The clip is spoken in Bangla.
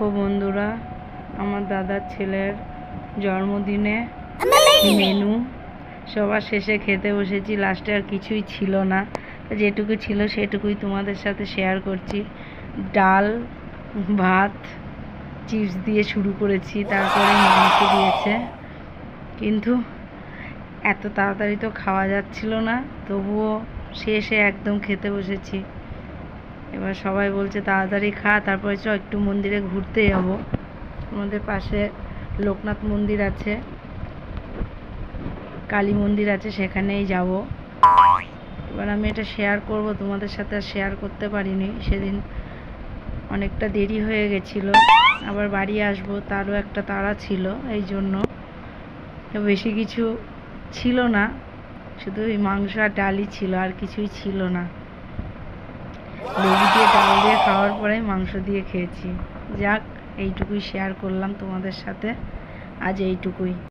দেখো বন্ধুরা, আমার দাদার ছেলের জন্মদিনে মেনু সবার শেষে খেতে বসেছি। লাস্টে আর কিছুই ছিল না, যেটুকু ছিল সেটুকুই তোমাদের সাথে শেয়ার করছি। ডাল, ভাত, চিপস দিয়ে শুরু করেছি, তারপরে মাংস দিয়েছে। কিন্তু এত তাড়াতাড়ি তো খাওয়া যাচ্ছিল না, তবুও শেষে একদম খেতে বসেছি। এবার সবাই বলছে তাড়াতাড়ি খা, তারপরে চ একটু মন্দিরে ঘুরতে যাবো। আমাদের পাশে লোকনাথ মন্দির আছে, কালী মন্দির আছে, সেখানেই যাব। এবার আমি এটা শেয়ার করব তোমাদের সাথে, আর শেয়ার করতে পারিনি সেদিন, অনেকটা দেরি হয়ে গেছিলো। আবার বাড়ি আসবো, তারও একটা তাড়া ছিল, এই জন্য বেশি কিছু ছিল না, শুধু ওই মাংস আর ডালই ছিল, আর কিছুই ছিল না। লেবু দিয়ে ডাল দিয়ে খাওয়ার পরে মাংস দিয়ে খেয়েছি। যাক, এইটুকুই শেয়ার করলাম তোমাদের সাথে, আজ এইটুকুই।